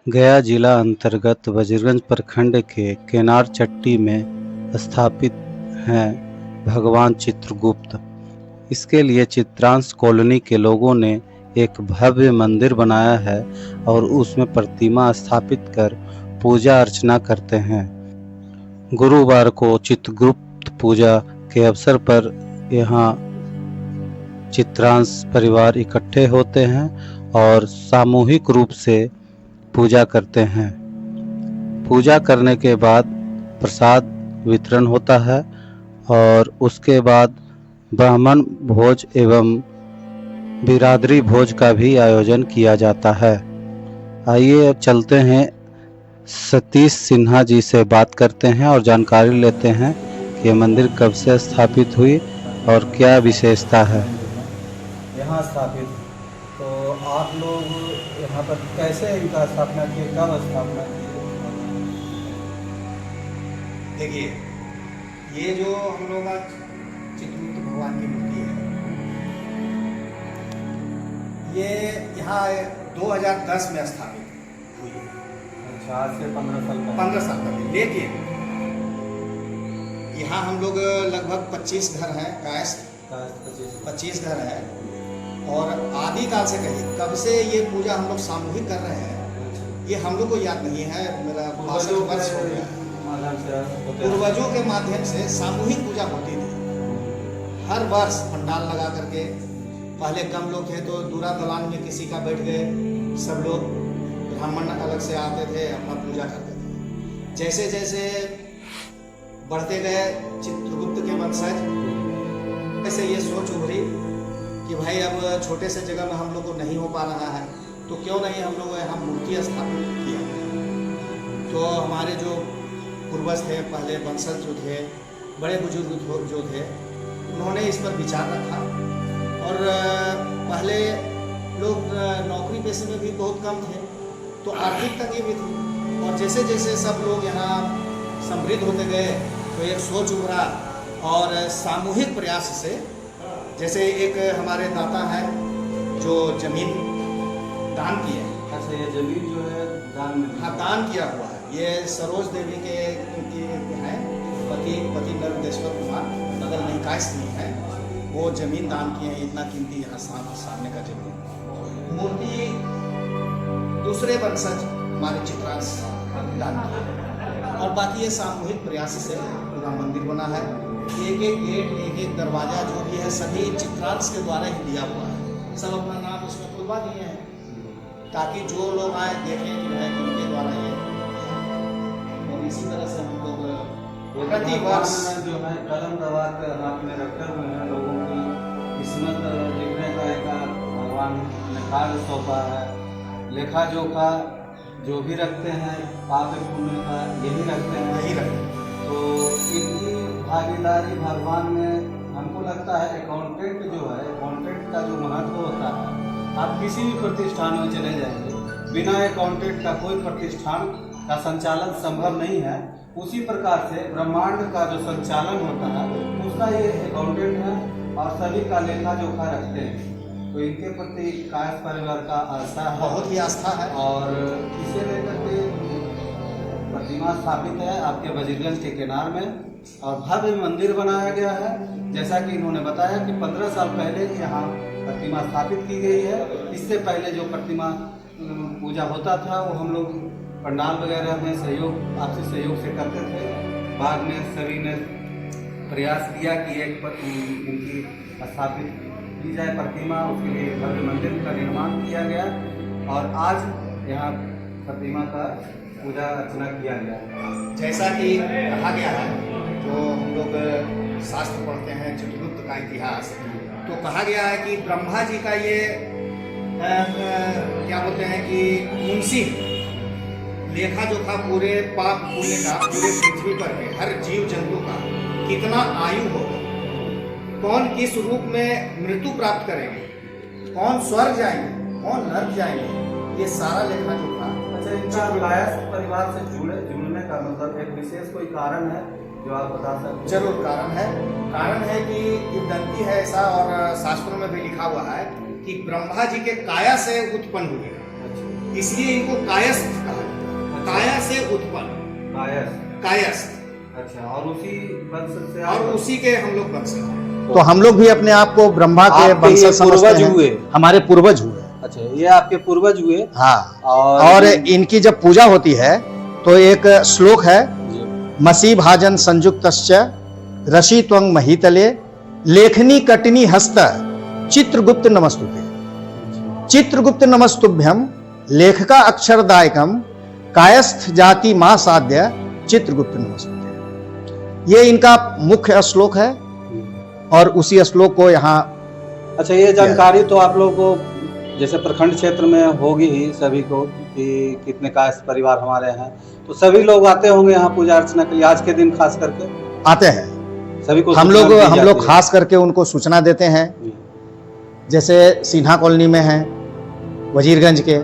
गया जिला अंतर्गत वजीरगंज प्रखंड के केनार चट्टी में स्थापित हैं भगवान चित्रगुप्त। इसके लिए चित्रांश कॉलोनी के लोगों ने एक भव्य मंदिर बनाया है और उसमें प्रतिमा स्थापित कर पूजा अर्चना करते हैं। गुरुवार को चित्रगुप्त पूजा के अवसर पर यहाँ चित्रांश परिवार इकट्ठे होते हैं और सामूहिक रूप से पूजा करते हैं। पूजा करने के बाद प्रसाद वितरण होता है और उसके बाद ब्राह्मण भोज एवं बिरादरी भोज का भी आयोजन किया जाता है। आइए अब चलते हैं सतीश सिन्हा जी से बात करते हैं और जानकारी लेते हैं कि मंदिर कब से स्थापित हुई और क्या विशेषता है। यहाँ स्थापित। तो आप लोग यहाँ पर कैसे इनका स्थापना किए, कब स्थापना किए? देखिए, ये जो हम लोग आज चित्रगुप्त भगवान की मूर्ति है, ये यहाँ 2010 में स्थापित हुई है। अच्छा, आज से 15 साल पहले। 15 साल पहले। लेकिन यहाँ हम लोग लगभग 25 घर हैं, कायस्थ 25 घर हैं। और आदिकाल से कहिए कब से ये पूजा हम लोग सामूहिक कर रहे हैं, ये हम लोग को याद नहीं है। मेरा 62 वर्ष हो गया है। पूर्वजों के माध्यम से सामूहिक पूजा होती थी। हर वर्ष पंडाल लगा करके, पहले कम लोग थे तो दूरा दलान में किसी का बैठ गए, सब लोग ब्राह्मण अलग से आते थे, अपना पूजा करते थे। जैसे जैसे बढ़ते गए चित्रगुप्त के वंशज, ऐसे ये सोच उभरी कि भाई अब छोटे से जगह में हम लोग को नहीं हो पा रहा है, तो क्यों नहीं हम लोग यहाँ मूर्ति स्थापित किया। तो हमारे जो पूर्वज थे, पहले वंशज जो थे, बड़े बुजुर्ग जो थे, उन्होंने इस पर विचार रखा। और पहले लोग नौकरी पेशे में भी बहुत कम थे, तो आर्थिक तंगी भी थी। और जैसे जैसे सब लोग यहाँ समृद्ध होते गए तो एक सोच उभरा और सामूहिक प्रयास से, जैसे एक हमारे दाता है जो जमीन दान किए। अच्छा, ये जमीन जो है दान में? हाँ, दान किया हुआ है। ये सरोज देवी के हैं, पति नरदेश्वर कुमार, बगल नहीं कायस्थ नहीं है, वो जमीन दान किए हैं। इतना कीमती यहाँ सामने का जमीन। मूर्ति दूसरे वंशज हमारे चित्रांश दान किए। और बाकी ये सामूहिक प्रयास से पूरा मंदिर बना है। एक एक गेट, एक एक दरवाजा जो भी है, सभी चित्रांश के द्वारा ही दिया हुआ है। सब अपना नाम उसमें खुलवा दिए हैं ताकि जो लोग आए देखें कि है इनके द्वारा ये। और इसी तरह से हम लोग प्रति वर्ष जो है कलम दबा कर हाथ में रखे हुए हैं, लोगों की किस्मत लिखने का एक भगवान ने कार्य सौंपा है। लेखा जोखा जो भी रखते हैं, पाप पुण्य का यही रखते हैं, यही रखें। तो इनकी भागीदारी भगवान में, हमको लगता है अकाउंटेंट जो है, अकाउंटेंट का जो महत्व होता है, आप किसी भी प्रतिष्ठान में चले जाएंगे, बिना अकाउंटेंट का कोई प्रतिष्ठान का संचालन संभव नहीं है। उसी प्रकार से ब्रह्मांड का जो संचालन होता है उसका ये अकाउंटेंट है और सभी का लेखा जोखा रखते हैं। तो इनके प्रति कायस्थ परिवार का आस्था है, बहुत ही आस्था है। और इसे लेकर के प्रतिमा स्थापित है आपके वजीरगंज के किनार में, और भव्य मंदिर बनाया गया है। जैसा कि इन्होंने बताया कि 15 साल पहले यहाँ प्रतिमा स्थापित की गई है। इससे पहले जो प्रतिमा पूजा होता था वो हम लोग पंडाल वगैरह में सहयोग, आपसी सहयोग से करते थे। बाद में सभी ने प्रयास किया कि एक इनकी स्थापित की जाए प्रतिमा, उसके लिए भव्य मंदिर का निर्माण किया गया और आज यहाँ प्रतिमा का पूजा अर्चना किया गया। जैसा कि कहा गया है, जो हम लोग शास्त्र पढ़ते हैं चित्रगुप्त का इतिहास, तो कहा गया है कि ब्रह्मा जी का ये क्या बोलते हैं कि मुंशी लेखा जोखा पूरे पाप पुण्य का, पूरे पृथ्वी पर के हर जीव जंतु का कितना आयु होगा, कौन किस रूप में मृत्यु प्राप्त करेंगे, कौन स्वर्ग जाएंगे, कौन नर्क जाएंगे, ये सारा लेखा जोखा। अच्छा, इनका कायस्थ परिवार से जुड़ने का मतलब एक विशेष कोई कारण है जो आप बता सकते हैं? जरूर कारण है कि किंवदंती है ऐसा, और शास्त्रों में भी लिखा हुआ है कि ब्रह्मा जी के काया से उत्पन्न हुए, इसलिए इनको कायस्थ कहा काया से उत्पन्न, कायस्थ। अच्छा, और उसी वंश से और उसी के हम लोग वंश हैं। तो हम लोग भी अपने आप को ब्रह्मा के वंशज समझते हैं। हुए हमारे पूर्वज हुए। अच्छा, ये आपके पूर्वज हुए। हाँ, और इनकी जब पूजा होती है तो एक श्लोक है, मसी भाजन संयुक्तश्च रशि त्वं महीतले लेखनी कटनी हस्त चित्रगुप्त नमस्तुते। चित्रगुप्त नमस्तुभ्यम लेखका अक्षरदायकम कायस्थ जाति मां साध्य चित्रगुप्त नमस्तुते। ये इनका मुख्य श्लोक है और उसी श्लोक को यहाँ। अच्छा, ये जानकारी तो आप लोगों को जैसे प्रखंड क्षेत्र में होगी ही सभी को कि कितने कायस्थ परिवार हमारे हैं, तो सभी लोग आते होंगे यहाँ पूजा अर्चना के लिए। आज के दिन खास करके आते हैं सभी को। हम लोग खास करके उनको सूचना देते हैं। जैसे सिन्हा कॉलोनी में है, वजीरगंज के,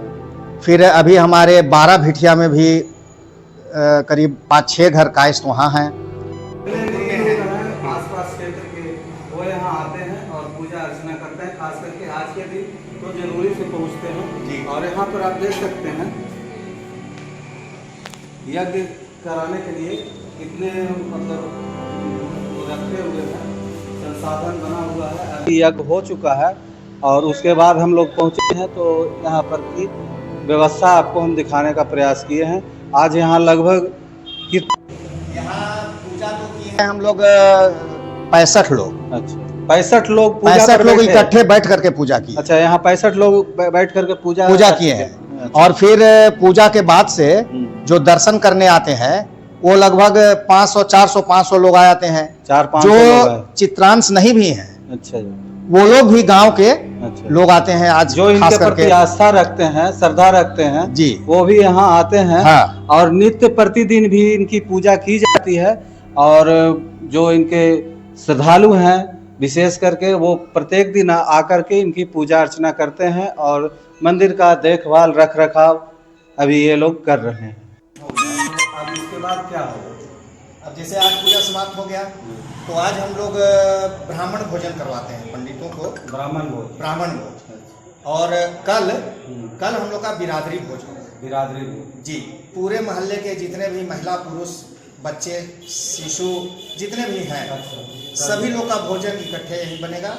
फिर अभी हमारे 12 भिठिया में भी करीब 5-6 घर कायस्थ वहाँ हैं। आसपास क्षेत्र के वो यहाँ आते हैं और पूजा अर्चना करते हैं। खास करके आज के दिन तो जरूरी से पहुँचते हैं जी। और यहाँ पर आप देख सकते हैं यज्ञ कराने के लिए कितने मतलब रखे हुए हैं, संसाधन बना हुआ है। यज्ञ हो चुका है और उसके बाद हम लोग पहुँचे हैं, तो यहाँ पर की व्यवस्था आपको हम दिखाने का प्रयास किए हैं। आज यहाँ लगभग यहाँ पूजा तो की है हम लोग 65 लोग। अच्छा, 65 लोग इकट्ठे बैठ करके पूजा की। अच्छा, यहाँ 65 लोग बैठ करके पूजा किए हैं। अच्छा। और फिर पूजा के बाद से जो दर्शन करने आते हैं वो लगभग 500 लोग आ जाते हैं। 4-5 जो चित्रांश नहीं भी हैं। अच्छा, वो लोग भी गांव के लोग आते हैं। आज जो इनके प्रति आस्था रखते हैं, श्रद्धा रखते हैं जी, वो भी यहाँ आते हैं। हाँ। और नित्य प्रतिदिन भी इनकी पूजा की जाती है। और जो इनके श्रद्धालु हैं विशेष करके, वो प्रत्येक दिन आकर के इनकी पूजा अर्चना करते हैं और मंदिर का देखभाल रख रखाव अभी ये लोग कर रहे हैं। अब इसके बाद क्या होगा? अब जैसे आज पूजा समाप्त हो गया तो आज हम लोग ब्राह्मण भोजन करवाते हैं पंडितों को। ब्राह्मण भोज। और कल हम लोग का बिरादरी भोज होगा। बिरादरी भोज जी। पूरे मोहल्ले के जितने भी महिला पुरुष बच्चे शिशु जितने भी हैं सभी लोग का भोजन इकट्ठे यही बनेगा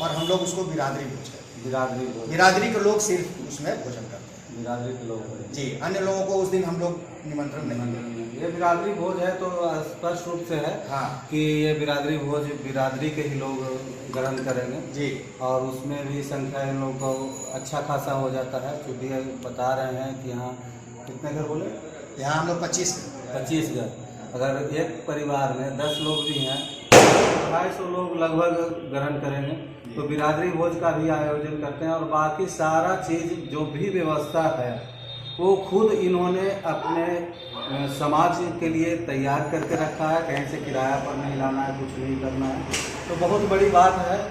और हम लोग उसको बिरादरी भोज कहते हैं। बिरादरी के लोग सिर्फ उसमें भोजन करते हैं। बिरादरी के लोग जी, अन्य लोगों को उस दिन हम लोग निमंत्रण नहीं देंगे। ये बिरादरी भोज है तो स्पष्ट रूप से है हाँ कि ये बिरादरी भोज बिरादरी के ही लोग ग्रहण करेंगे जी। और उसमें भी संख्या इन लोगों को अच्छा खासा हो जाता है, क्योंकि बता रहे हैं कि यहाँ कितने घर बोले, यहाँ हम लोग 25 घर। अगर एक परिवार में 10 लोग भी हैं तो 250 लोग लगभग ग्रहण करेंगे। तो बिरादरी भोज का भी आयोजन करते हैं और बाकी सारा चीज़ जो भी व्यवस्था है वो खुद इन्होंने अपने समाज के लिए तैयार करके रखा है। कहीं से किराया पर नहीं लाना है, कुछ नहीं करना है। तो बहुत बड़ी बात है।